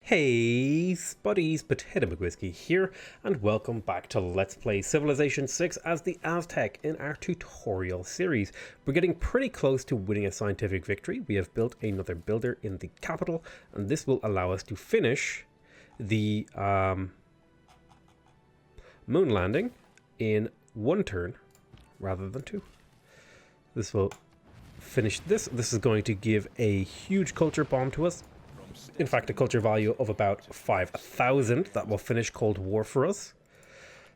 Hey Spuddies, PotatoMcWhiskey here, and welcome back to Let's Play Civilization 6 as the Aztec in our tutorial series. We're getting pretty close to winning a scientific victory. We have built another builder in the capital, and this will allow us to finish the moon landing in one turn rather than two. This will finish this. This is going to give a huge culture bomb to us. In fact, a culture value of about 5,000. That will finish Cold War for us.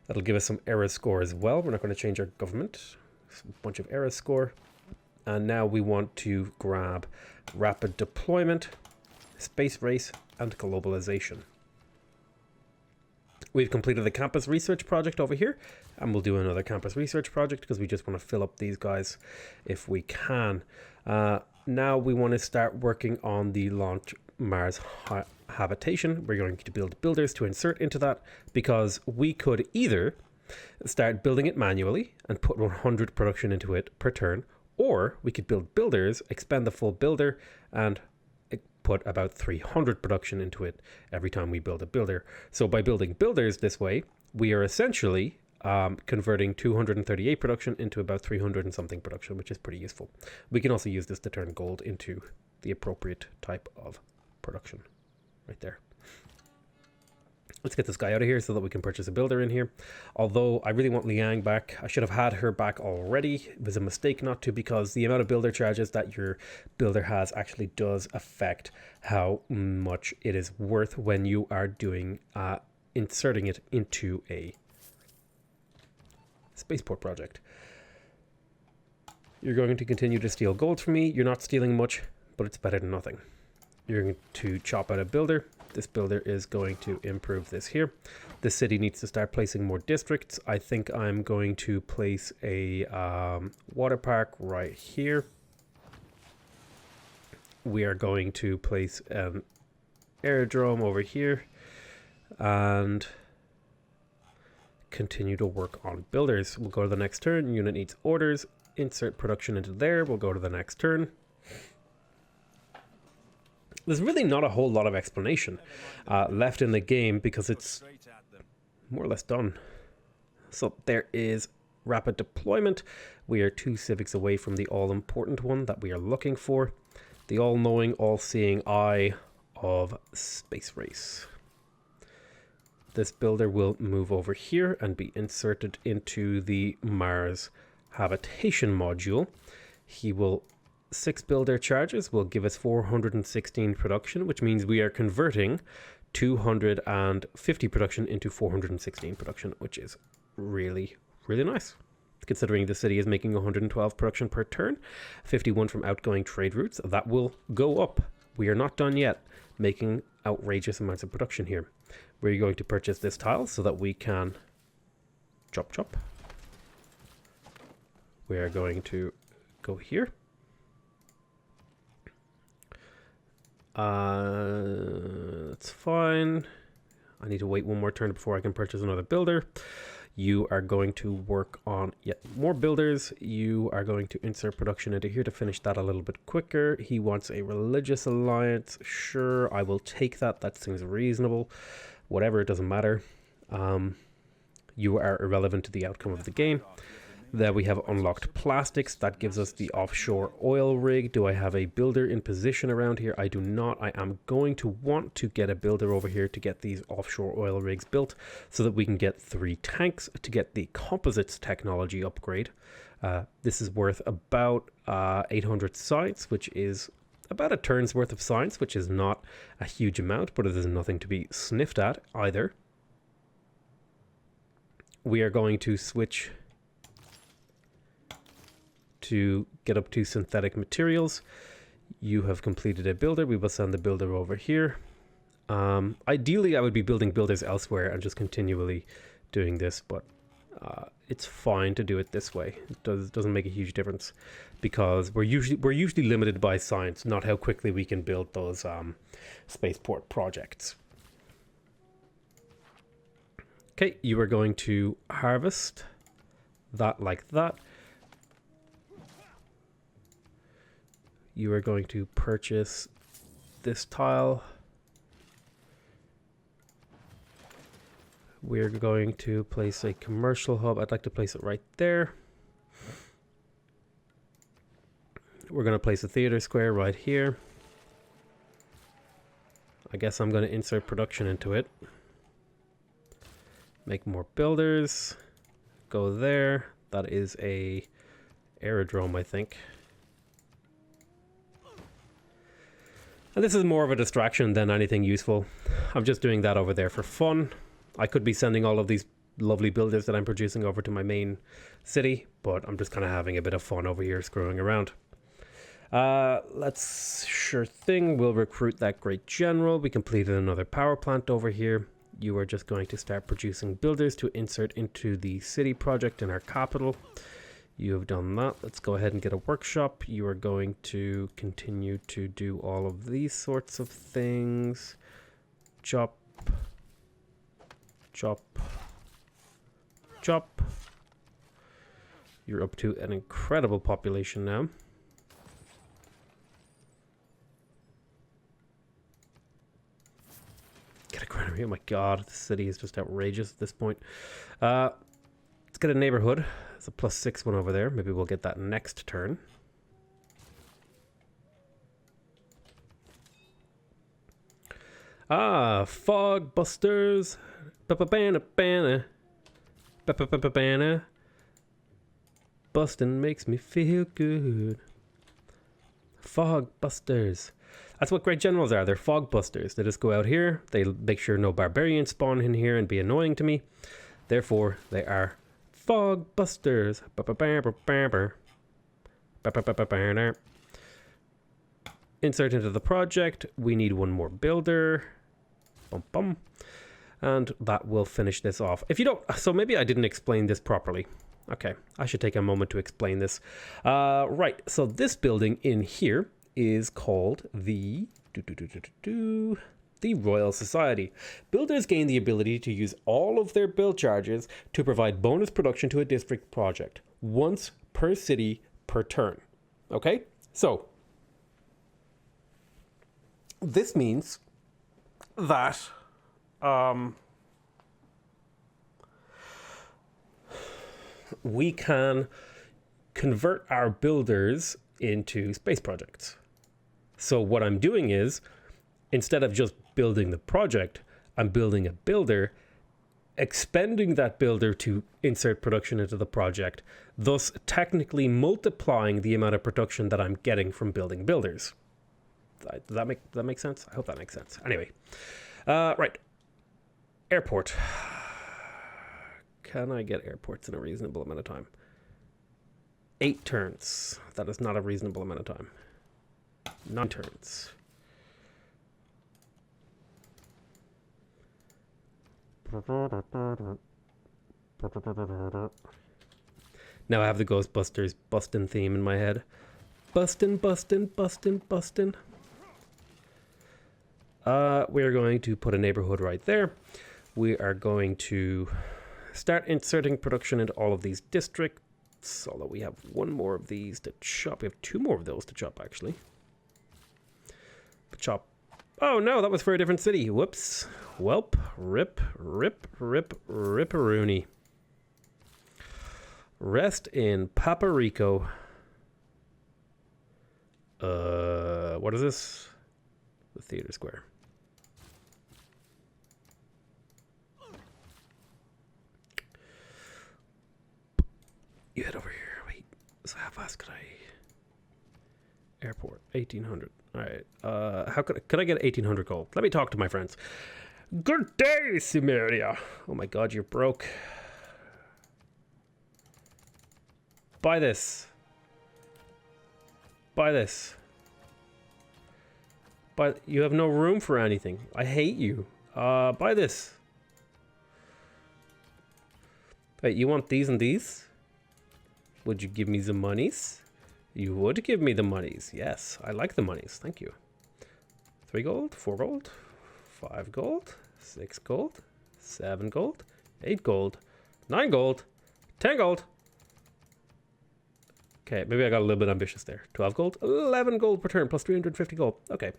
That'll give us some era score as well. We're not going to change our government. A bunch of era score. And now we want to grab rapid deployment, space race, and globalization. We've completed the campus research project over here, and we'll do another campus research project because we just want to fill up these guys if we can. Now we want to start working on the launch Mars habitation. We're going to build builders to insert into that because we could either start building it manually and put 100 production into it per turn, or we could build builders, expend the full builder, and put about 300 production into it every time we build a builder. So by building builders this way, we are essentially converting 238 production into about 300 and something production, which is pretty useful. We can also use this to turn gold into the appropriate type of production right there. Let's get this guy out of here so that we can purchase a builder in here. Although I really want Liang back. I should have had her back already. It was a mistake not to, because the amount of builder charges that your builder has actually does affect how much it is worth when you are doing inserting it into a spaceport project. You're going to continue to steal gold from me. You're not stealing much, but it's better than nothing. You're going to chop out a builder. This builder is going to improve this here. The city needs to start placing more districts. I think I'm going to place a water park right here. We are going to place an aerodrome over here and continue to work on builders. We'll go to the next turn. Unit needs orders. Insert production into there. We'll go to the next turn. There's really not a whole lot of explanation left in the game because it's more or less done. So there is rapid deployment. We are 2 civics away from the all-important one that we are looking for. The all-knowing, all-seeing eye of space race. This builder will move over here and be inserted into the Mars habitation module. He will 6 builder charges will give us 416 production, which means we are converting 250 production into 416 production, which is really, really nice. Considering the city is making 112 production per turn, 51 from outgoing trade routes, that will go up. We are not done yet making outrageous amounts of production here. We're going to purchase this tile so that we can chop. We are going to go here. That's fine. I need to wait one more turn before I can purchase another builder. You are going to work on yet more builders. You are going to insert production into here to finish that a little bit quicker. He wants a religious alliance. Sure, I will take that. That seems reasonable. Whatever, it doesn't matter. You are irrelevant to the outcome of the game. There we have unlocked plastics. That gives us the offshore oil rig. Do I have a builder in position around here? I do not. I am going to want to get a builder over here to get these offshore oil rigs built so that we can get 3 tanks to get the composites technology upgrade. This is worth about 800 science, which is about a turn's worth of science, which is not a huge amount, but it is nothing to be sniffed at either. We are going to switch to get up to synthetic materials. You have completed a builder. We will send the builder over here. Ideally, I would be building builders elsewhere and just continually doing this, but it's fine to do it this way. It doesn't make a huge difference because we're usually limited by science, not how quickly we can build those spaceport projects. Okay, you are going to harvest that like that. You are going to purchase this tile We're going to place a commercial hub. I'd like to place it right there. We're going to place a theater square right here. I guess I'm going to insert production into it. Make more builders. Go there. That is a aerodrome, I think. And this is more of a distraction than anything useful. I'm just doing that over there for fun. I could be sending all of these lovely builders that I'm producing over to my main city, but I'm just kind of having a bit of fun over here screwing around. Let's, sure thing, we'll recruit that great general. We completed another power plant over here. You are just going to start producing builders to insert into the city project in our capital. You have done that. Let's go ahead and get a workshop. You are going to continue to do all of these sorts of things. Chop. Chop. Chop. You're up to an incredible population now. Get a granary. Oh my god, the city is just outrageous at this point. Let's get a neighborhood. It's a +6 one over there. Maybe we'll get that next turn. Ah, fog busters. Ba-ba-bana-bana. Ba-ba-ba-ba-bana. Bustin' makes me feel good. Fog busters. That's what great generals are. They're fog busters. They just go out here. They make sure no barbarians spawn in here and be annoying to me. Therefore, they are fog busters. Insert into the project. We need one more builder. Bum bum. And that will finish this off. If you don't, so maybe I didn't explain this properly. Okay, I should take a moment to explain this. Right, so this building in here is called the Royal Society. Builders gain the ability to use all of their build charges to provide bonus production to a district project, once per city per turn. Okay, so this means that we can convert our builders into space projects. So what I'm doing is, instead of just building the project, I'm building a builder, expending that builder to insert production into the project, thus technically multiplying the amount of production that I'm getting from building builders. Does that make sense? I hope that makes sense. Anyway, right. Airport. Can I get airports in a reasonable amount of time? 8 turns. That is not a reasonable amount of time. 9 turns. Now I have the Ghostbusters bustin' theme in my head. Bustin', bustin', bustin', bustin'. We're going to put a neighborhood right there. We are going to start inserting production into all of these districts, although we have one more of these to chop. We have 2 more of those to chop, actually. Chop. Oh no, that was for a different city. Whoops. Welp. Rip, rip, rip, ripperoonie. Rest in Paparico. What is this? The theater square. You head over here. Wait. So how fast could I? Airport. 1800. All right. How could I get 1800 gold? Let me talk to my friends. Good day, Sumeria. Oh my God, you're broke. Buy this. Buy this. But you have no room for anything. I hate you. Buy this. Wait, you want these and these? Would you give me the monies? You would give me the monies. Yes, I like the monies. Thank you. 3 gold, 4 gold, 5 gold, 6 gold, 7 gold, 8 gold, 9 gold, 10 gold. Okay, maybe I got a little bit ambitious there. 12 gold, 11 gold per turn, plus 350 gold. Okay,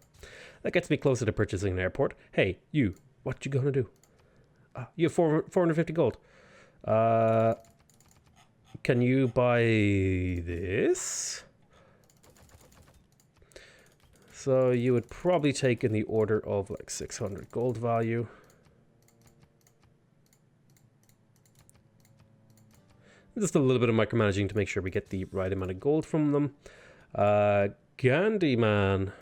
that gets me closer to purchasing an airport. Hey, you, what you gonna do? You have 450 gold. Can you buy this? So you would probably take in the order of like 600 gold value. Just a little bit of micromanaging to make sure we get the right amount of gold from them. Gandhi man.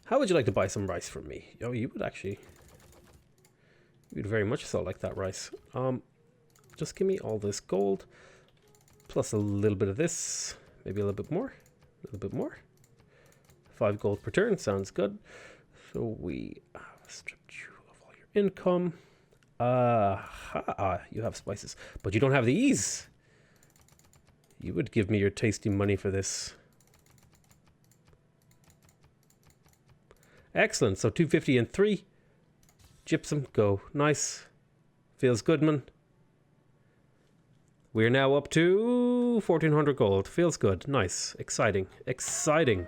How would you like to buy some rice from me? Oh, you would actually. You'd very much so like that rice. Just give me all this gold. Plus a little bit of this. Maybe a little bit more. A little bit more. 5 gold per turn. Sounds good. So we stripped you of all your income. You have spices. But you don't have these. You would give me your tasty money for this. Excellent. So 250 and 3. Gypsum, go. Nice. Feels good, man. We're now up to 1400 gold. Feels good. Nice. Exciting. Exciting.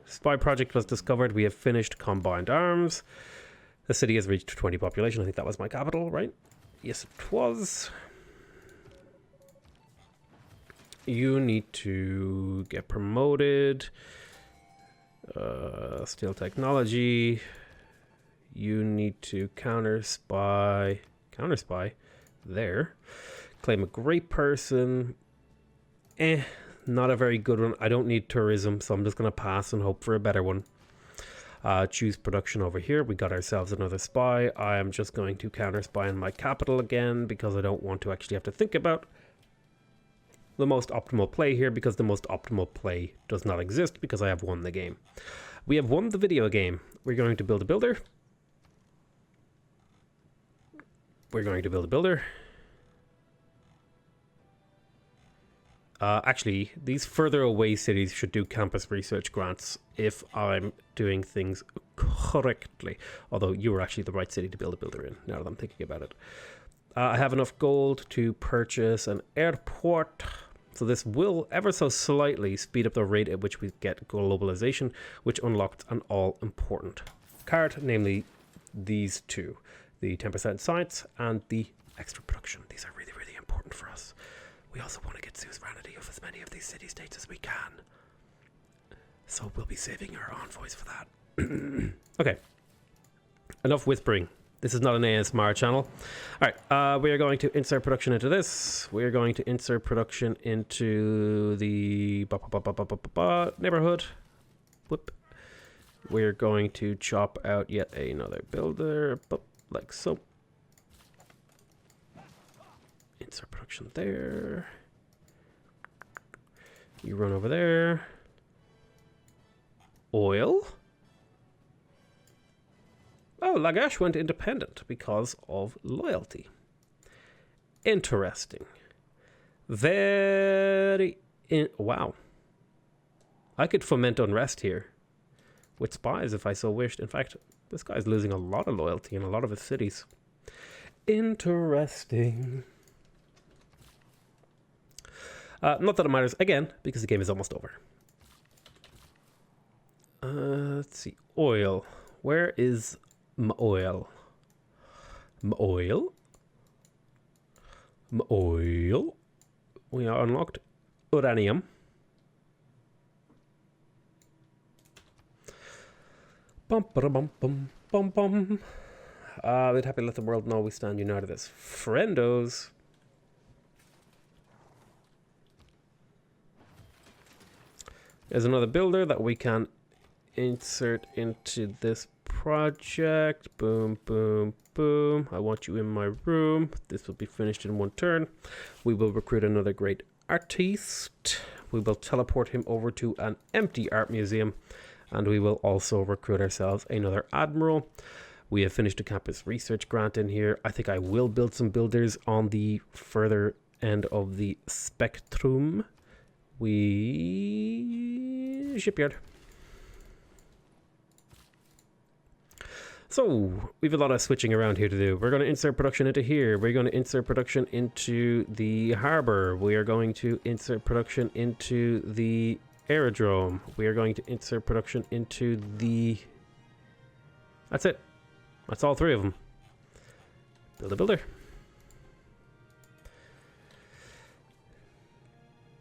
Spy project was discovered. We have finished combined arms. The city has reached 20 population. I think that was my capital, right? Yes, it was. You need to get promoted. Steel technology. You need to counter spy there. Claim a great person. Not a very good one. I don't need tourism, so I'm just going to pass and hope for a better one. Choose production over here. We got ourselves another spy. I am just going to counter spy in my capital again because I don't want to actually have to think about the most optimal play here, because the most optimal play does not exist because I have won the game. We have won the video game. We're going to build a builder. We're going to build a builder. Actually, these further away cities should do campus research grants if I'm doing things correctly. Although you were actually the right city to build a builder in, now that I'm thinking about it. I have enough gold to purchase an airport. So this will ever so slightly speed up the rate at which we get globalization, which unlocked an all-important card, namely these two. The 10% science and the extra production. These are really, really important for us. We also want to get suzerainty of as many of these city-states as we can. So we'll be saving our envoys for that. Okay. Enough whispering. This is not an ASMR channel. All right. We are going to insert production into this. We are going to insert production into the neighborhood. Whoop. We're going to chop out yet another builder. Like so. Insert production there. You run over there. Oil. Oh, Lagash went independent because of loyalty. Interesting. Wow. I could foment unrest here with spies if I so wished. In fact, this guy's losing a lot of loyalty in a lot of his cities. Interesting. Not that it matters, again, because the game is almost over. Let's see. Oil. Where is my oil? My oil? My oil? We are unlocked uranium. Bum ba bum bum bum bum. We'd happy to let the world know we stand united as friendos. There's another builder that we can insert into this project. Boom, boom, boom. I want you in my room. This will be finished in one turn. We will recruit another great artiste. We will teleport him over to an empty art museum. And we will also recruit ourselves another admiral. We have finished a campus research grant in here. I think I will build some builders on the further end of the spectrum. Shipyard. So we have a lot of switching around here to do. We're going to insert production into here. We're going to insert production into the harbor. We are going to insert production into the aerodrome. We are going to insert production into the... That's it. That's all 3 of them. Build a builder.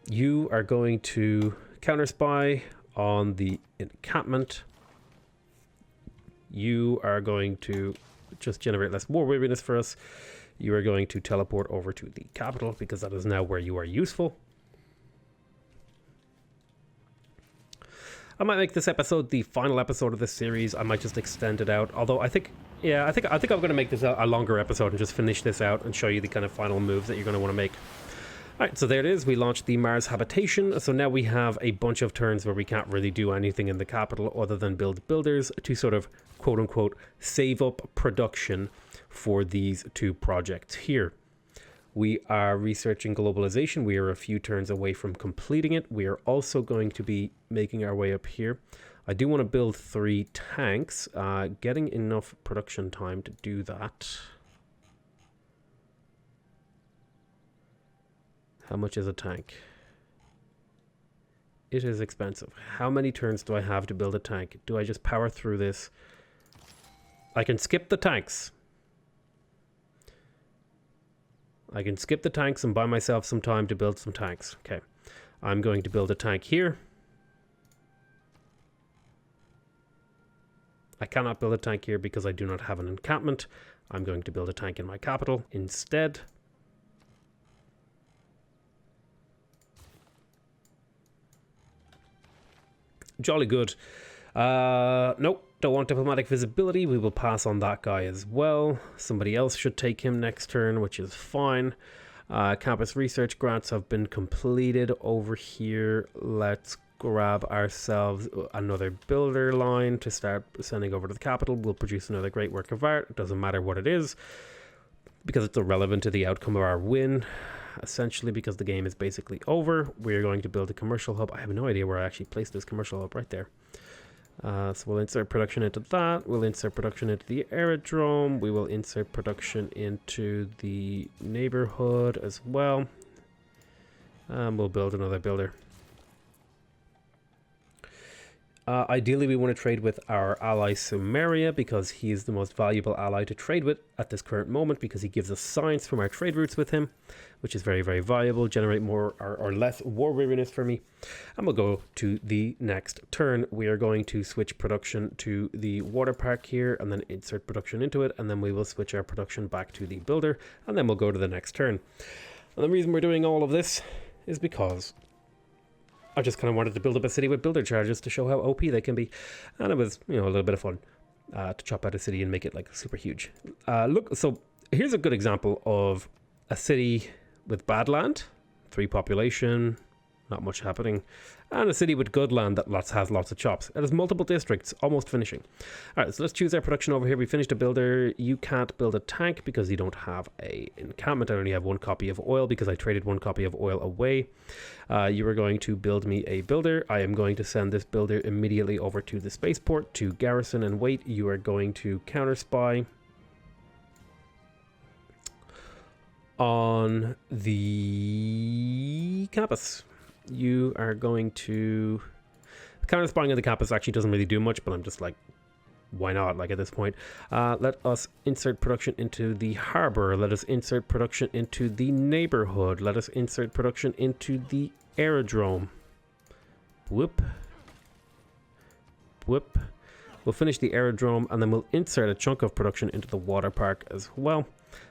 You are going to counter spy on the encampment. You are going to just generate less war weariness for us. You are going to teleport over to the capital because that is now where you are useful. I might make this episode the final episode of this series. I might just extend it out. Although I think I'm going to make this a longer episode and just finish this out and show you the kind of final moves that you're going to want to make. Alright, so there it is. We launched the Mars habitation. So now we have a bunch of turns where we can't really do anything in the capital other than build builders to sort of quote-unquote save up production for these 2 projects here. We are researching globalization. We are a few turns away from completing it. We are also going to be making our way up here. I do want to build 3 tanks. Getting enough production time to do that. How much is a tank? It is expensive. How many turns do I have to build a tank? Do I just power through this? I can skip the tanks. I can skip the tanks and buy myself some time to build some tanks. Okay. I'm going to build a tank here. I cannot build a tank here because I do not have an encampment. I'm going to build a tank in my capital instead. Jolly good. Nope, don't want diplomatic visibility. We will pass on that guy as well. Somebody else should take him next turn, which is fine. Campus research grants have been completed over here. Let's grab ourselves another builder line to start sending over to the capital. We'll produce another great work of art. It doesn't matter what it is because it's irrelevant to the outcome of our win. Essentially, because the game is basically over, we're going to build a commercial hub. I have no idea where I actually placed this commercial hub. Right there. So we'll insert production into that. We'll insert production into the aerodrome. We will insert production into the neighborhood as well. We'll build another builder. Ideally, we want to trade with our ally Sumeria because he is the most valuable ally to trade with at this current moment because he gives us science from our trade routes with him, which is very, very valuable. Generate more or less war weariness for me. And we'll go to the next turn. We are going to switch production to the water park here and then insert production into it. And then we will switch our production back to the builder. And then we'll go to the next turn. And the reason we're doing all of this is because I just kind of wanted to build up a city with builder charges to show how OP they can be. And it was, a little bit of fun to chop out a city and make it like super huge. Look, so here's a good example of a city with bad land, 3 population, not much happening, and a city with good land that has lots of chops. It has multiple districts, almost finishing. All right, so let's choose our production over here. We finished a builder. You can't build a tank because you don't have a encampment. I only have 1 copy of oil because I traded 1 copy of oil away. You are going to build me a builder. I am going to send this builder immediately over to the spaceport to garrison and wait. You are going to counter spy on the campus. You are going to... Counter spying on the campus actually doesn't really do much, but I'm just like, why not? Like at this point, let us insert production into the harbor. Let us insert production into the neighborhood. Let us insert production into the aerodrome. Whoop. Whoop. We'll finish the aerodrome and then we'll insert a chunk of production into the water park as well.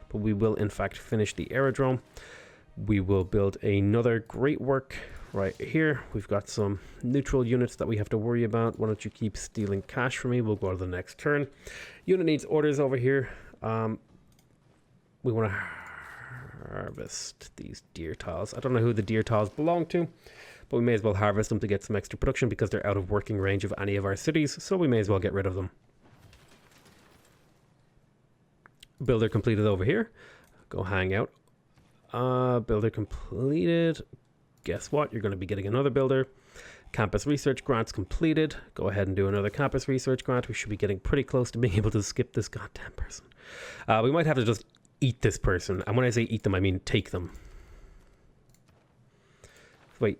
But we will in fact finish the aerodrome. We will build another great work right here. We've got some neutral units that we have to worry about. Why don't you keep stealing cash from me? We'll go to the next turn. Unit needs orders over here. We want to harvest these deer tiles. I don't know who the deer tiles belong to, but we may as well harvest them to get some extra production because they're out of working range of any of our cities, so we may as well get rid of them. Builder completed over here. Go hang out. Builder completed. Guess what? You're going to be getting another builder. Campus research grants completed. Go ahead and do another campus research grant. We should be getting pretty close to being able to skip this goddamn person. We might have to just eat this person. And when I say eat them, I mean take them. Wait.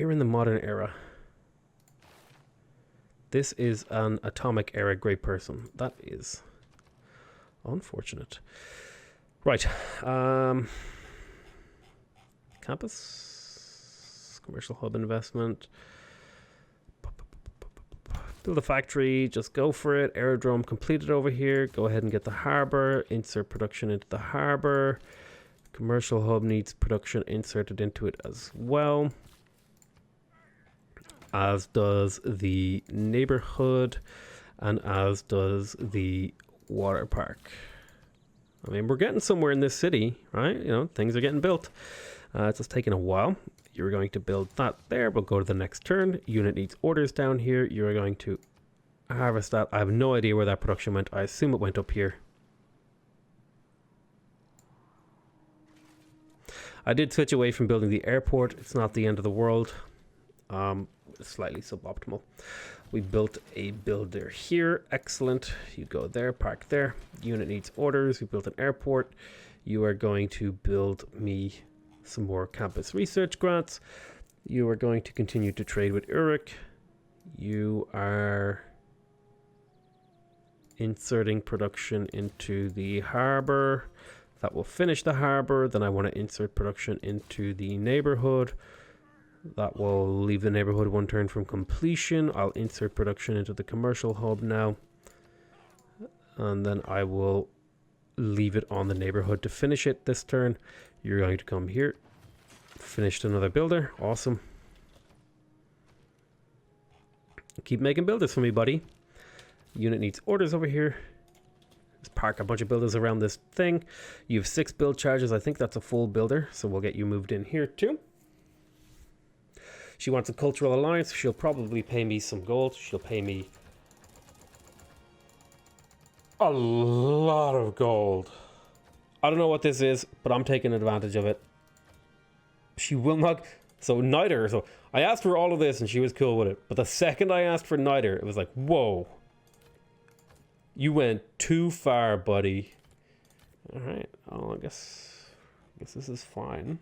we're in the modern era. This is an atomic era great person. That is unfortunate. Right. Campus. Commercial hub investment. Build a factory. Just go for it. Aerodrome completed over here. Go ahead and get the harbor. Insert production into the harbor. Commercial hub needs production inserted into it as well. As does the neighborhood. And as does the water park. I mean, we're getting somewhere in this city, right? You know, things are getting built. It's just taking a while. You're going to build that there. We'll go to the next turn. Unit needs orders down here. You're going to harvest that. I have no idea where that production went. I assume it went up here. I did switch away from building the airport. It's not the end of the world. Slightly suboptimal. We built a builder here. Excellent. You go there, park there. Unit needs orders. We built an airport. You are going to build me some more campus research grants. You are going to continue to trade with Uruk. You are inserting production into the harbor. That will finish the harbor. Then I want to insert production into the neighborhood. That will leave the neighborhood one turn from completion. I'll insert production into the commercial hub now. And then I will leave it on the neighborhood to finish it this turn. You're going to come here. Finished another builder. Awesome. Keep making builders for me, buddy. Unit needs orders over here. Let's park a bunch of builders around this thing. You have 6 build charges. I think that's a full builder. So we'll get you moved in here too. She wants a cultural alliance. She'll probably pay me some gold. She'll pay me a lot of gold. I don't know what this is, but I'm taking advantage of it. She will not. So neither. So I asked for all of this and she was cool with it. But the second I asked for neither, it was like, whoa. You went too far, buddy. All right. Oh, I guess this is fine.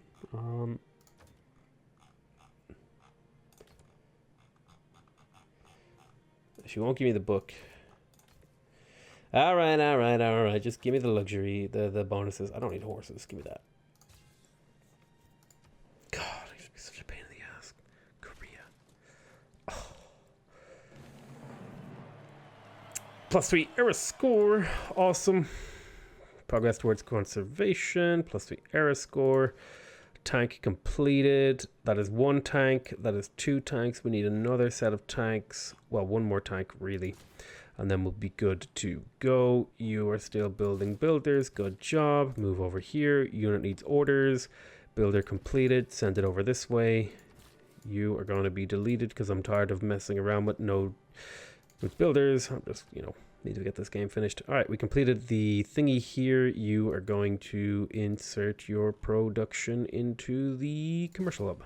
She won't give me the book. All right. Just give me the luxury, the bonuses. I don't need horses. Give me that. God, I used to be such a pain in the ass. Korea. Oh. +3 era score. Awesome. Progress towards conservation. +3 era score. Tank completed. That is 1 tank. That is 2 tanks. We need another set of tanks. Well, 1 more tank, really. And then we'll be good to go. You are still building builders. Good job. Move over here. Unit needs orders. Builder completed. Send it over this way. You are going to be deleted because I'm tired of messing around with builders. I'm just, need to get this game finished. All right, we completed the thingy here. You are going to insert your production into the commercial hub.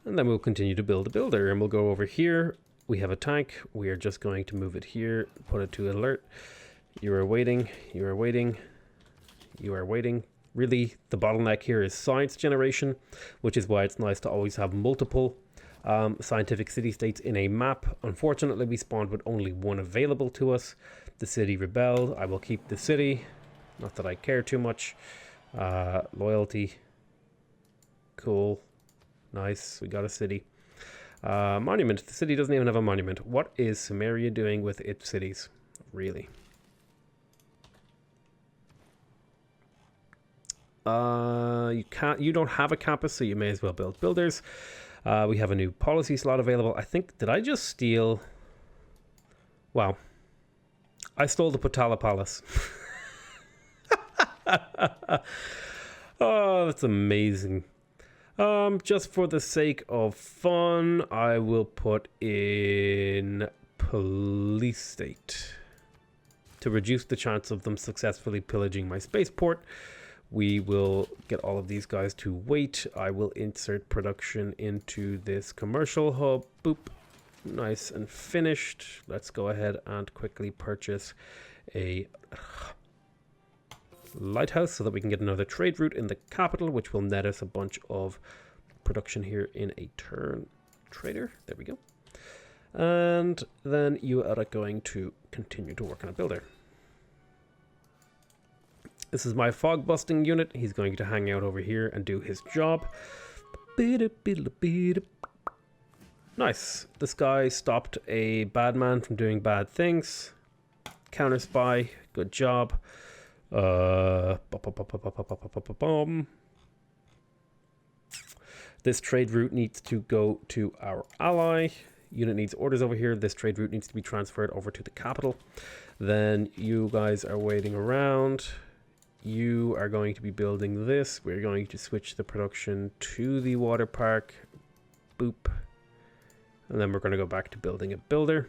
And then we'll continue to build a builder, and we'll go over here. We have a tank. We are just going to move it here, put it to alert. You are waiting. You are waiting. You are waiting. Really, the bottleneck here is science generation, which is why it's nice to always have multiple scientific city-states in a map. Unfortunately, we spawned with only 1 available to us. The city rebelled. I will keep the city. Not that I care too much. Loyalty. Cool. Nice. We got a city. Monument. The city doesn't even have a monument. What is Sumeria doing with its cities? Really? You don't have a campus, so you may as well build builders. We have a new policy slot available. I think, did I just steal? Wow. I stole the Potala Palace. Oh, that's amazing. Just for the sake of fun, I will put in police state to reduce the chance of them successfully pillaging my spaceport. We will get all of these guys to wait. I will insert production into this commercial hub. Boop. Nice and finished. Let's go ahead and quickly purchase a lighthouse so that we can get another trade route in the capital, which will net us a bunch of production here in a turn. Trader, there we go. And then you are going to continue to work on a builder. This is my fog busting unit. He's going to hang out over here and do his job. Nice. This guy stopped a bad man from doing bad things. Counter spy, good job. This trade route needs to go to our ally. Unit needs orders over here. This trade route needs to be transferred over to the capital. Then you guys are waiting around. You are going to be building this. We're going to switch the production to the water park. Boop. And then we're going to go back to building a builder.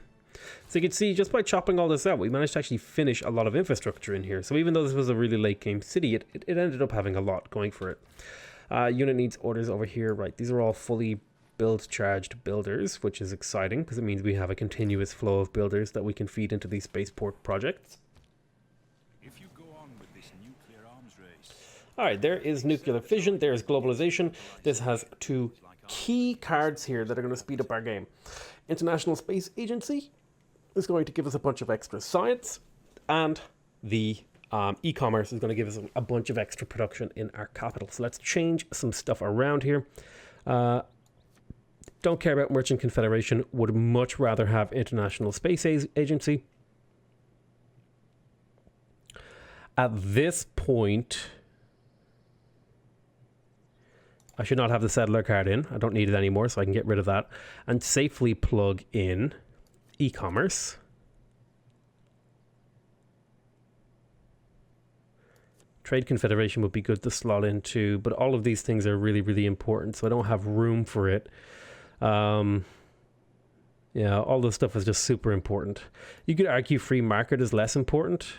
So you can see, just by chopping all this out, we managed to actually finish a lot of infrastructure in here. So even though this was a really late game city, it ended up having a lot going for it. Unit needs orders over here. Right, these are all fully build charged builders, which is exciting because it means we have a continuous flow of builders that we can feed into these spaceport projects. If you go on with this nuclear arms race. All right, there is nuclear fission. There's globalization. This has two key cards here that are going to speed up our game. International Space Agency is going to give us a bunch of extra science, and the e-commerce is going to give us a bunch of extra production in our capital. So let's change some stuff around here. Don't care about Merchant Confederation. Would much rather have International Space Agency. At this point, I should not have the settler card in. I don't need it anymore, so I can get rid of that and safely plug in e-commerce. Trade Confederation would be good to slot into, but all of these things are really, really important, so I don't have room for it. Yeah, all this stuff is just super important. You could argue free market is less important,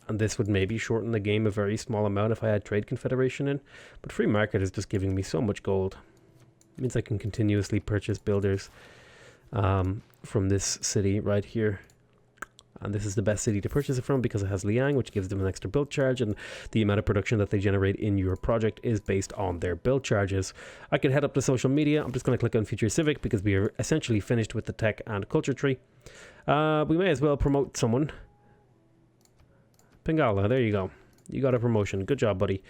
and this would maybe shorten the game a very small amount if I had Trade Confederation in, but free market is just giving me so much gold. It means I can continuously purchase builders from this city right here. And this is the best city to purchase it from because it has Liang, which gives them an extra build charge, and the amount of production that they generate in your project is based on their build charges. I can head up to social media. I'm just going to click on Future Civic because we are essentially finished with the tech and culture tree. We may as well promote someone. Pingala, there you go. You got a promotion. Good job, buddy.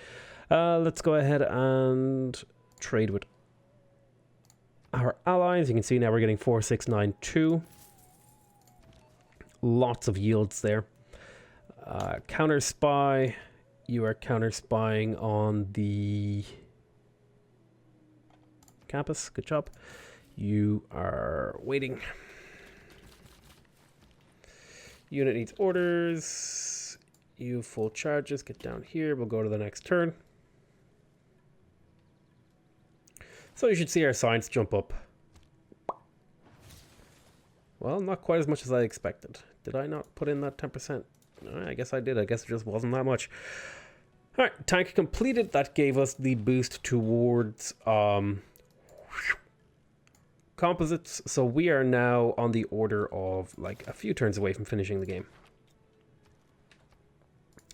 Let's go ahead and trade with our allies. You can see now we're getting 4692. Lots of yields there. Counter spy. You are counter spying on the campus. Good job. You are waiting. Unit needs orders. You full charges. Get down here. We'll go to the next turn. So you should see our science jump up. Well, not quite as much as I expected. Did I not put in that 10%? I guess I did. I guess it just wasn't that much. All right, tank completed. That gave us the boost towards composites. So we are now on the order of like a few turns away from finishing the game.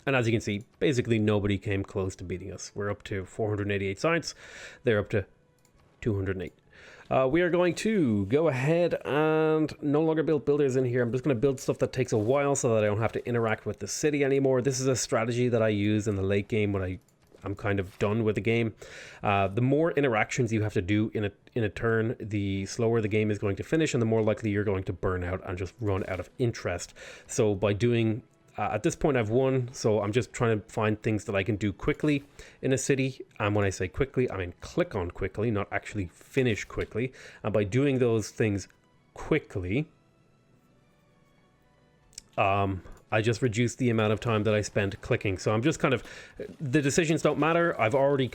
And as you can see, basically nobody came close to beating us. We're up to 488 science. They're up to 208. We are going to go ahead and no longer build builders in here. I'm just going to build stuff that takes a while so that I don't have to interact with the city anymore. This is a strategy that I use in the late game when I'm kind of done with the game. The more interactions you have to do in a turn, the slower the game is going to finish, and the more likely you're going to burn out and just run out of interest. So by doing at this point I've won, so I'm just trying to find things that I can do quickly in a city. And when I say quickly, I mean click on quickly, not actually finish quickly. And by doing those things quickly, I just reduce the amount of time that I spend clicking. So I'm just kind of, the decisions don't matter. I've already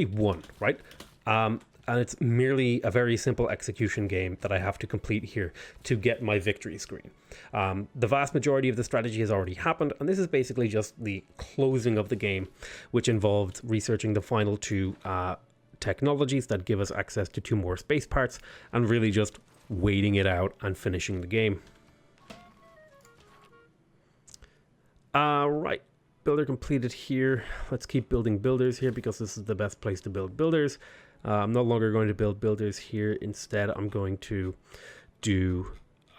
won, right? And it's merely a very simple execution game that I have to complete here to get my victory screen. The vast majority of the strategy has already happened, and this is basically just the closing of the game, which involved researching the final two technologies that give us access to 2 more space parts, and really just waiting it out and finishing the game. Right. builder completed here. Let's keep building builders here because this is the best place to build builders. I'm no longer going to build builders here. Instead, I'm going to do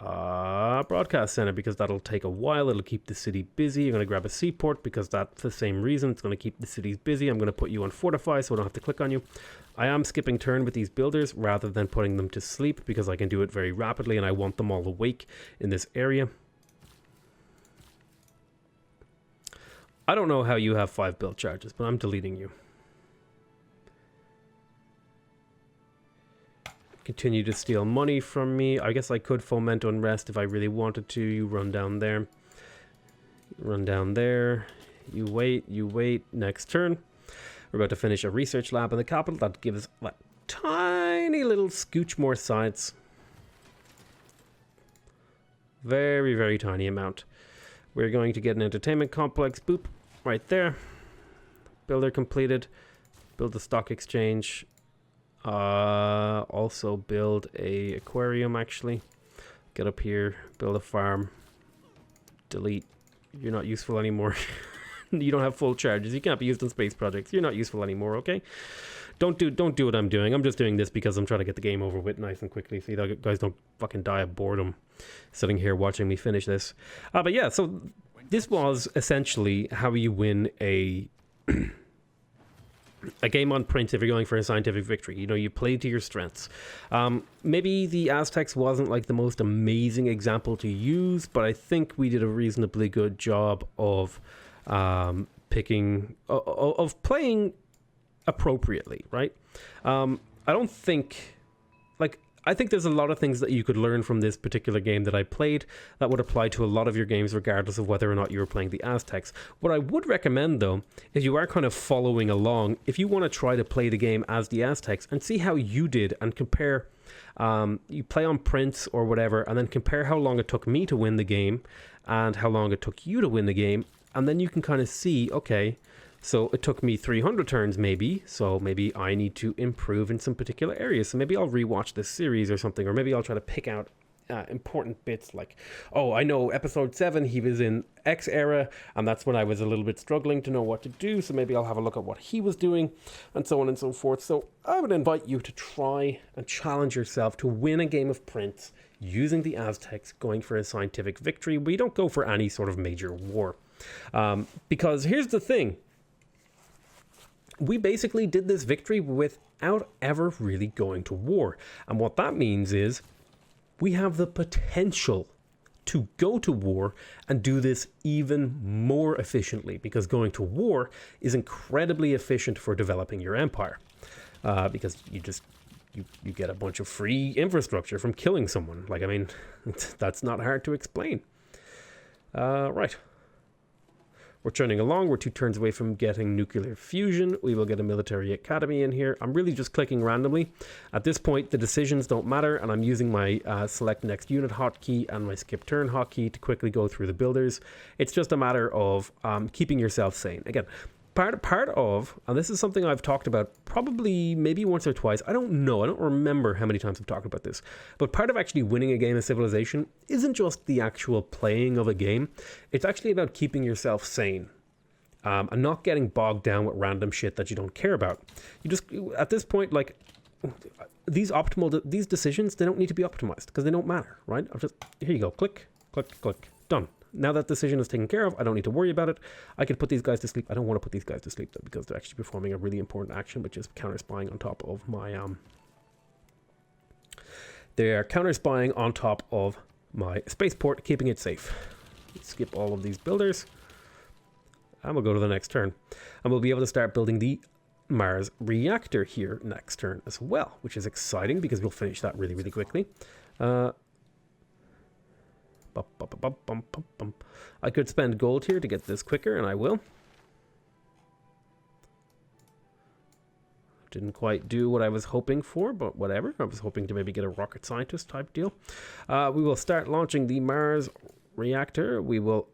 broadcast center because that'll take a while. It'll keep the city busy. I'm going to grab a seaport because that's the same reason. It's going to keep the cities busy. I'm going to put you on fortify so I don't have to click on you. I am skipping turn with these builders rather than putting them to sleep because I can do it very rapidly and I want them all awake in this area. I don't know how you have 5 build charges, but I'm deleting you. Continue to steal money from me. I guess I could foment unrest if I really wanted to. You run down there. Run down there. You wait. You wait. Next turn. We're about to finish a research lab in the capital. That gives a tiny little scooch more science. Very, very tiny amount. We're going to get an entertainment complex. Boop. Right there. Builder completed. Build a stock exchange. Also build a aquarium actually. Get up here, build a farm. Delete. You're not useful anymore. You don't have full charges. You can't be used in space projects. You're not useful anymore, okay? Don't do what I'm doing. I'm just doing this because I'm trying to get the game over with nice and quickly so you guys don't fucking die of boredom sitting here watching me finish this. But yeah, so this was essentially how you win a game on print if you're going for a scientific victory. You know, you play to your strengths. Maybe the Aztecs wasn't like the most amazing example to use, but I think we did a reasonably good job of playing appropriately, right? I think there's a lot of things that you could learn from this particular game that I played that would apply to a lot of your games regardless of whether or not you were playing the Aztecs. What I would recommend though, if you are kind of following along, if you want to try to play the game as the Aztecs and see how you did and compare, you play on prints or whatever and then compare how long it took me to win the game and how long it took you to win the game, and then you can kind of see, okay, so it took me 300 turns maybe, so maybe I need to improve in some particular areas. So maybe I'll rewatch this series or something, or maybe I'll try to pick out important bits like, oh, I know episode 7, he was in X era, and that's when I was a little bit struggling to know what to do, so maybe I'll have a look at what he was doing, and so on and so forth. So I would invite you to try and challenge yourself to win a game of prints using the Aztecs, going for a scientific victory. We don't go for any sort of major war. Because here's the thing. We basically did this victory without ever really going to war. And what that means is we have the potential to go to war and do this even more efficiently, because going to war is incredibly efficient for developing your empire. Because you get a bunch of free infrastructure from killing someone. Like, I mean, that's not hard to explain. Right. We're churning along. We're 2 turns away from getting nuclear fusion. We will get a military academy in here. I'm really just clicking randomly. At this point, the decisions don't matter, and I'm using my select next unit hotkey and my skip turn hotkey to quickly go through the builders. It's just a matter of keeping yourself sane. Again, part of, and this is something I've talked about probably maybe once or twice. I don't know. I don't remember how many times I've talked about this. But part of actually winning a game of Civilization isn't just the actual playing of a game. It's actually about keeping yourself sane. And not getting bogged down with random shit that you don't care about. You just, at this point, like, these decisions, they don't need to be optimized because they don't matter, right? Here you go. Click, click, click. Done. Now that decision is taken care of, I don't need to worry about it. I can put these guys to sleep. I don't want to put these guys to sleep though, because they're actually performing a really important action, which is counter spying on top of my they are counter spying on top of my spaceport, keeping it safe. Skip all of these builders, and we'll go to the next turn, and we'll be able to start building the Mars reactor here next turn as well, which is exciting because we'll finish that really, really quickly. I could spend gold here to get this quicker, and I will. Didn't quite do what I was hoping for, but whatever. I was hoping to maybe get a rocket scientist type deal. We will start launching the Mars reactor. We will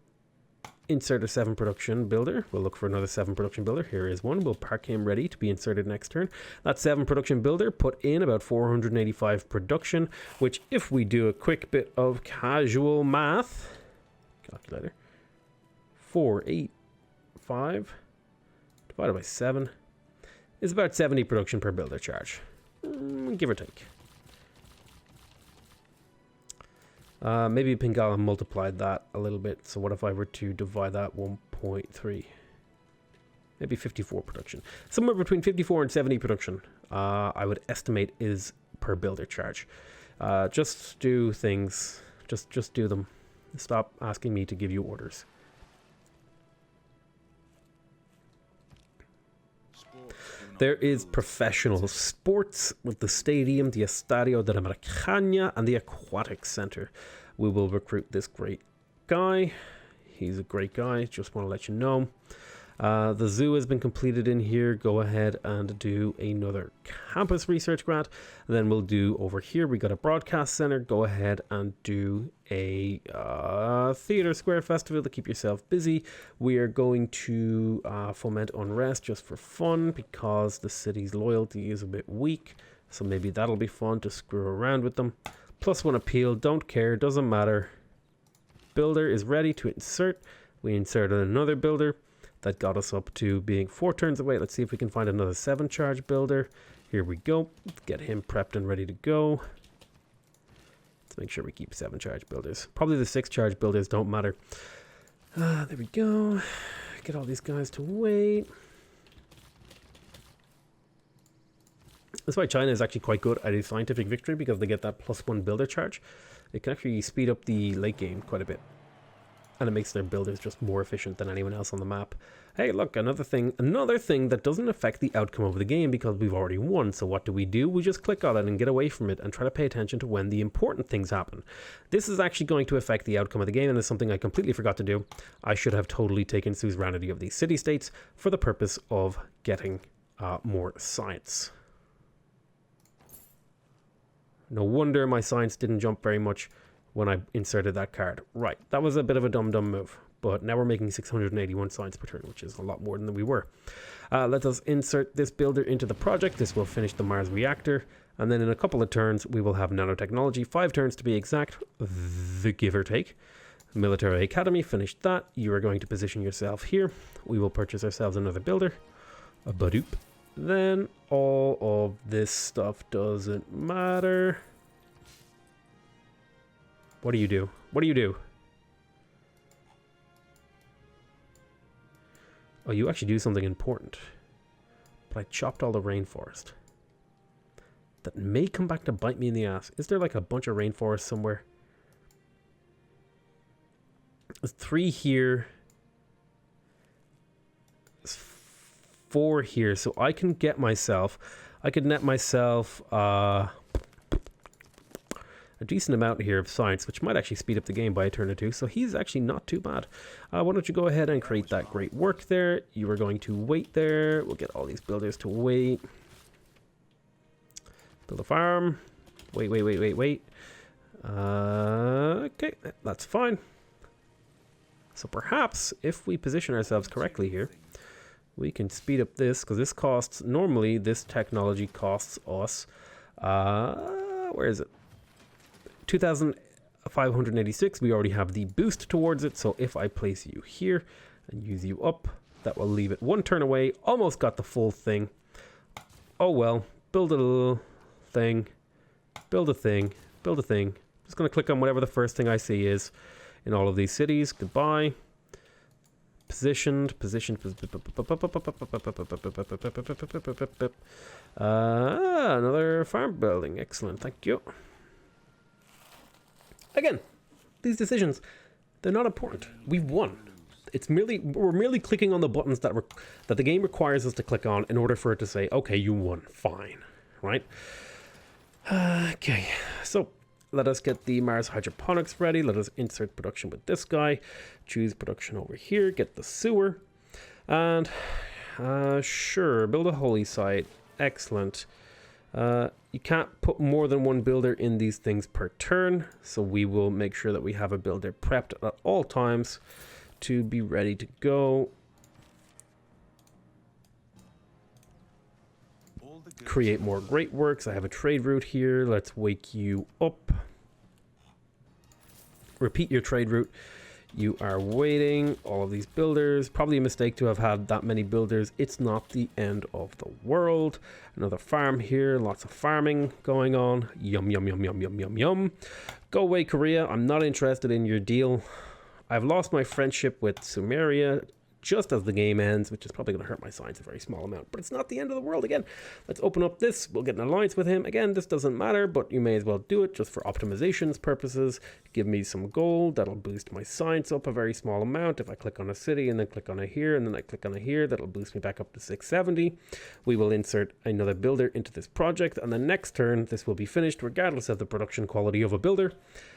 insert a 7 production builder. We'll look for another 7 production builder. Here is one. We'll park him ready to be inserted next turn. That 7 production builder put in about 485 production, which if we do a quick bit of casual math, calculator, 4, 8, 5 divided by 7 is about 70 production per builder charge. Give or take. Maybe Pingala multiplied that a little bit. So what if I were to divide that 1.3? Maybe 54 production. Somewhere between 54 and 70 production, I would estimate is per builder charge. Just do things. Just do them. Stop asking me to give you orders. There is professional sports with the stadium, the Estadio de la Maracaña, and the Aquatic Center. We will recruit this great guy. He's a great guy, just want to let you know. The zoo has been completed in here. Go ahead and do another campus research grant. And then we'll do over here, we got a broadcast center. Go ahead and do a theater square festival to keep yourself busy. We are going to foment unrest just for fun because the city's loyalty is a bit weak. So maybe that'll be fun to screw around with them. +1 appeal, don't care, doesn't matter. Builder is ready to insert. We inserted another builder. That got us up to being 4 turns away. Let's see if we can find another 7 charge builder. Here we go. Let's get him prepped and ready to go. Let's make sure we keep 7 charge builders. Probably the 6 charge builders don't matter. There we go. Get all these guys to wait. That's why China is actually quite good at a scientific victory, because they get that +1 builder charge. It can actually speed up the late game quite a bit. And it makes their builders just more efficient than anyone else on the map. Hey, look, another thing that doesn't affect the outcome of the game because we've already won. So what do? We just click on it and get away from it and try to pay attention to when the important things happen. This is actually going to affect the outcome of the game, and it's something I completely forgot to do. I should have totally taken suzerainty of these city-states for the purpose of getting more science. No wonder my science didn't jump very much when I inserted that card. Right, that was a bit of a dumb move, but now we're making 681 science per turn, which is a lot more than we were. Let us insert this builder into the project. This will finish the Mars reactor, and then in a couple of turns we will have nanotechnology, 5 turns to be exact, the give or take. Military Academy, finished that. You are going to position yourself here. We will purchase ourselves another builder. A badoop. Then all of this stuff doesn't matter. What do you do? What do you do? Oh, you actually do something important. But I chopped all the rainforest. That may come back to bite me in the ass. Is there like a bunch of rainforest somewhere? There's 3 here. There's 4 here. So I can get myself... I could net myself... a decent amount here of science, which might actually speed up the game by a turn or 2. So he's actually not too bad. Why don't you go ahead and create that great work there. You are going to wait there. We'll get all these builders to wait. Build a farm. Wait. Okay, that's fine. So perhaps if we position ourselves correctly here, we can speed up this, because this costs, normally this technology costs us, where is it? 2,586. We already have the boost towards it, so if I place you here and use you up, that will leave it 1 turn away. Almost got the full thing. Oh well, build a little thing, build a thing, build a thing. Just going to click on whatever the first thing I see is in all of these cities. Goodbye. Positioned. Another farm building. Excellent, thank you. Again, these decisions, they're not important. We've won. We're merely clicking on the buttons that the game requires us to click on in order for it to say, okay, you won, fine, right? Okay, so let us get the Mars hydroponics ready. Let us insert production with this guy. Choose production over here. Get the sewer, and sure, build a holy site. Excellent. You can't put more than 1 builder in these things per turn, so we will make sure that we have a builder prepped at all times to be ready to go. Create more great works. I have a trade route here. Let's wake you up. Repeat your trade route. You are waiting. All of these builders. Probably a mistake to have had that many builders. It's not the end of the world. Another farm here. Lots of farming going on. Yum, yum, yum, yum, yum, yum, yum. Go away, Korea. I'm not interested in your deal. I've lost my friendship with Sumeria just as the game ends, which is probably going to hurt my science a very small amount, but it's not the end of the world. Again, let's open up this. We'll get an alliance with him. Again, this doesn't matter, but you may as well do it just for optimizations purposes. Give me some gold. That'll boost my science up a very small amount. If I click on a city and then click on a here and then I click on a here, that'll boost me back up to 670. We will insert another builder into this project, and the next turn this will be finished regardless of the production quality of a builder,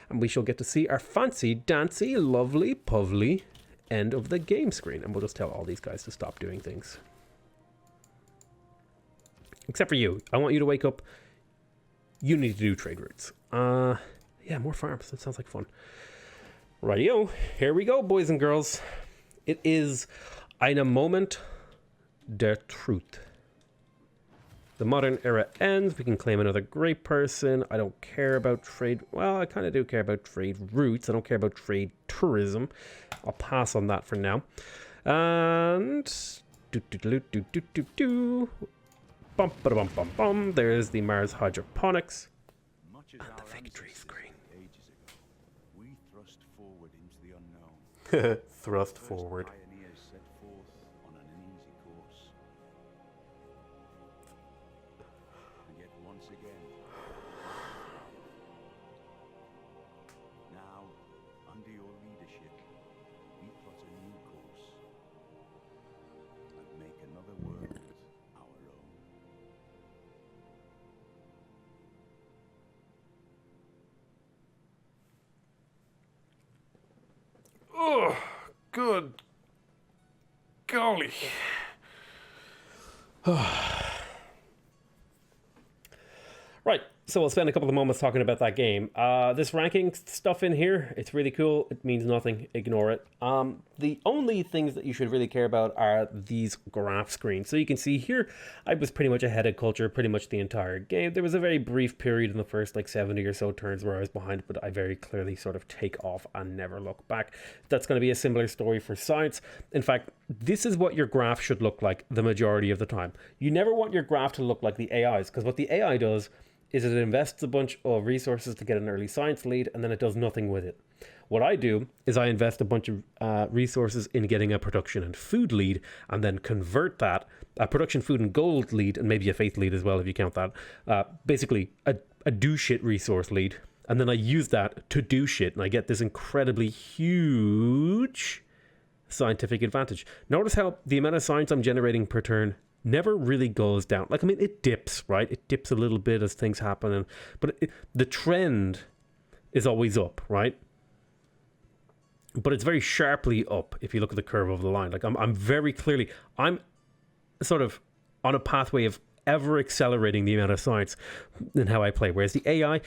and we shall get to see our fancy dancy lovely povely end of the game screen, and we'll just tell all these guys to stop doing things. Except for you. I want you to wake up. You need to do trade routes. Yeah, more farms. That sounds like fun. Rightio. Here we go, boys and girls. It is eine Moment der Truth. The modern era ends. We can claim another great person. I don't care about trade. Well, I kind of do care about trade routes. I don't care about trade tourism. I'll pass on that for now. And bum ba bum bum bum. There's the Mars hydroponics and the victory screen. Ages ago, we thrust forward into the unknown. Thrust forward. Pioneers set forth on an uneasy course. And yet once again, now, under your leadership, we plot a new course and make another world our own. Oh, good golly. Right, so we'll spend a couple of moments talking about that game. This ranking stuff in here, it's really cool. It means nothing. Ignore it. The only things that you should really care about are these graph screens. So you can see here, I was pretty much ahead of culture pretty much the entire game. There was a very brief period in the first like 70 or so turns where I was behind, but I very clearly sort of take off and never look back. That's going to be a similar story for science. In fact, this is what your graph should look like the majority of the time. You never want your graph to look like the AI's, because what the AI does is it invests a bunch of resources to get an early science lead, and then it does nothing with it. What I do is I invest a bunch of resources in getting a production and food lead, and then convert that, a production, food, and gold lead, and maybe a faith lead as well if you count that, basically a do shit resource lead, and then I use that to do shit, and I get this incredibly huge scientific advantage. Notice how the amount of science I'm generating per turn never really goes down. Like, I mean, it dips, right? It dips a little bit as things happen, but the trend is always up, right? But it's very sharply up if you look at the curve of the line. Like, I'm very clearly, I'm sort of on a pathway of ever accelerating the amount of science in how I play. Whereas the AI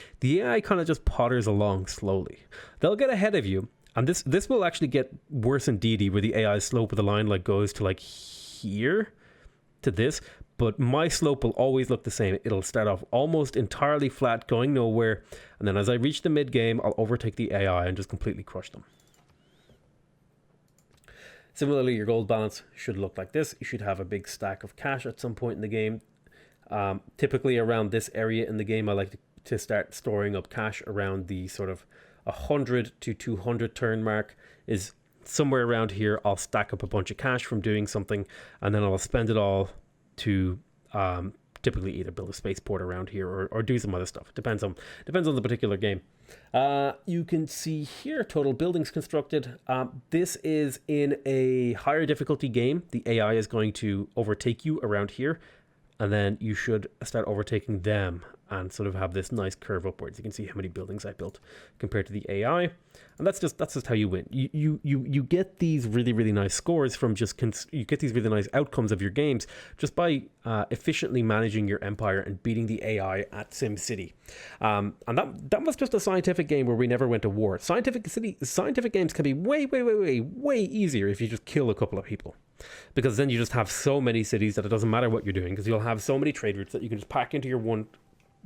kind of just potters along slowly. They'll get ahead of you, and this will actually get worse in DD, where the AI slope of the line like goes to like here to this, but my slope will always look the same. It'll start off almost entirely flat, going nowhere, and then as I reach the mid game, I'll overtake the AI and just completely crush them. Similarly, your gold balance should look like this. You should have a big stack of cash at some point in the game. Typically around this area in the game, I like to start storing up cash around the sort of 100 to 200 turn mark. Is somewhere around here. I'll stack up a bunch of cash from doing something, and then I'll spend it all to typically either build a spaceport around here or do some other stuff. It depends on the particular game. You can see here total buildings constructed. This is in a higher difficulty game. The AI is going to overtake you around here, and then you should start overtaking them and sort of have this nice curve upwards. You can see how many buildings I built compared to the AI, and that's just how you win. You get these really nice scores from you get these really nice outcomes of your games just by efficiently managing your empire and beating the AI at SimCity. And that was just a scientific game where we never went to war. Scientific games can be way easier if you just kill a couple of people, because then you just have so many cities that it doesn't matter what you're doing, because you'll have so many trade routes that you can just pack into your one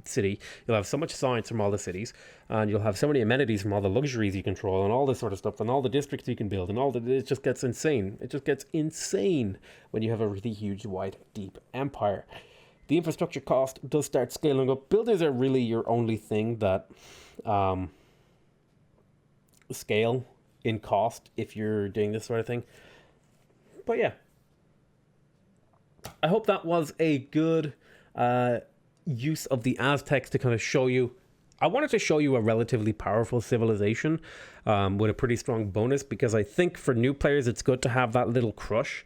city, you'll have so much science from all the cities, and you'll have so many amenities from all the luxuries you control and all this sort of stuff, and all the districts you can build, and it just gets insane. It just gets insane when you have a really huge, wide, deep empire. The infrastructure cost does start scaling up. Builders are really your only thing that scale in cost if you're doing this sort of thing. But yeah, I hope that was a good use of the Aztecs to kind of show you. I wanted to show you a relatively powerful civilization with a pretty strong bonus, because I think for new players it's good to have that little crutch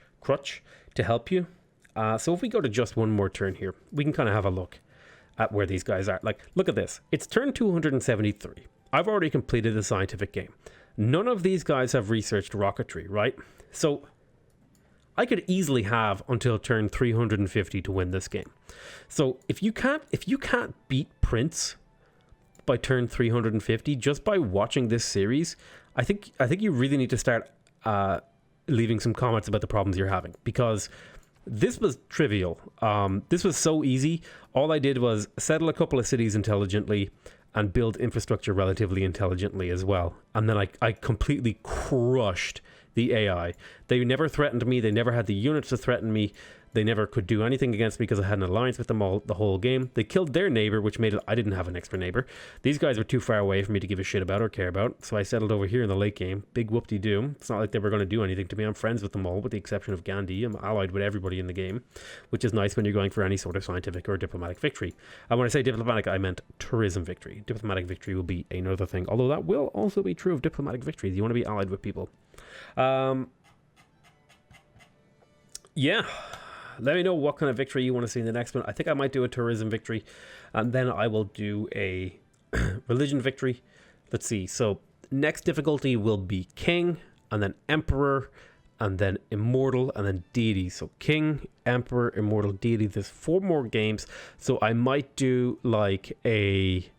to help you. So if we go to just one more turn here, we can kind of have a look at where these guys are. Like, look at this. It's turn 273. I've already completed the scientific game. None of these guys have researched rocketry, right? So I could easily have until turn 350 to win this game. So if you can't beat Prince by turn 350 just by watching this series, I think you really need to start leaving some comments about the problems you're having, because this was trivial. This was so easy. All I did was settle a couple of cities intelligently and build infrastructure relatively intelligently as well. And then I completely crushed the AI. They never threatened me. They never had the units to threaten me. They never could do anything against me because I had an alliance with them all the whole game. They killed their neighbor, which made it I didn't have an extra neighbor. These guys were too far away for me to give a shit about or care about, so I settled over here in the late game. Big whoop-de-doo. It's not like they were going to do anything to me. I'm friends with them all, with the exception of Gandhi. I'm allied with everybody in the game, which is nice when you're going for any sort of scientific or diplomatic victory. And when I say diplomatic, I meant tourism victory. Diplomatic victory will be another thing, although that will also be true of diplomatic victories. You want to be allied with people. Yeah. Let me know what kind of victory you want to see in the next one. I think I might do a tourism victory, and then I will do a religion victory. Let's see. So next difficulty will be king, and then emperor, and then immortal, and then deity. So king, emperor, immortal, deity. There's 4 more games. So I might do like a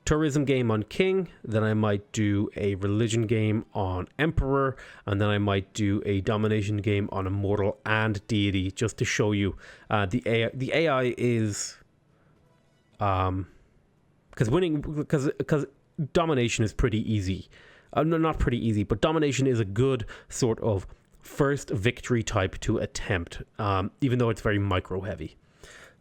tourism game on king, then I might do a religion game on emperor, and then I might do a domination game on immortal and deity, just to show you the AI is because domination is pretty easy. No, not pretty easy, but domination is a good sort of first victory type to attempt, even though it's very micro heavy.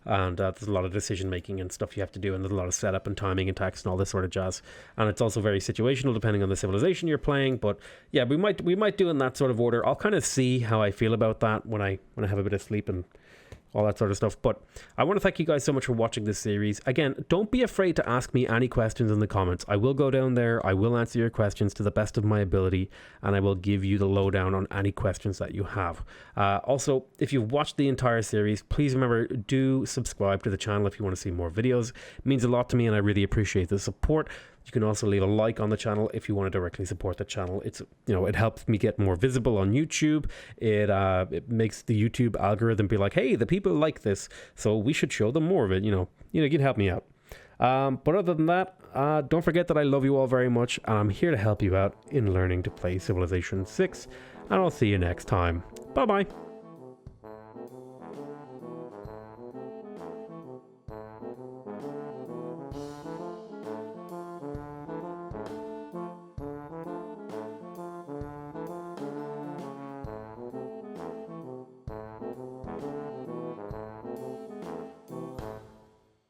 And there's a lot of decision making and stuff you have to do, and there's a lot of setup and timing and tax and all this sort of jazz. And it's also very situational depending on the civilization you're playing. But yeah, we might do in that sort of order. I'll kind of see how I feel about that when I have a bit of sleep and all that sort of stuff. But I want to thank you guys so much for watching this series. Again, don't be afraid to ask me any questions in the comments. I will go down there, I will answer your questions to the best of my ability, and I will give you the lowdown on any questions that you have. Also, if you've watched the entire series, please remember, do subscribe to the channel if you want to see more videos. It means a lot to me, and I really appreciate the support. You can also leave a like on the channel if you want to directly support the channel. It's, it helps me get more visible on YouTube. It makes the YouTube algorithm be like, hey, the people like this, so we should show them more of it. You can help me out. But other than that, don't forget that I love you all very much, and I'm here to help you out in learning to play Civilization 6. And I'll see you next time. Bye bye.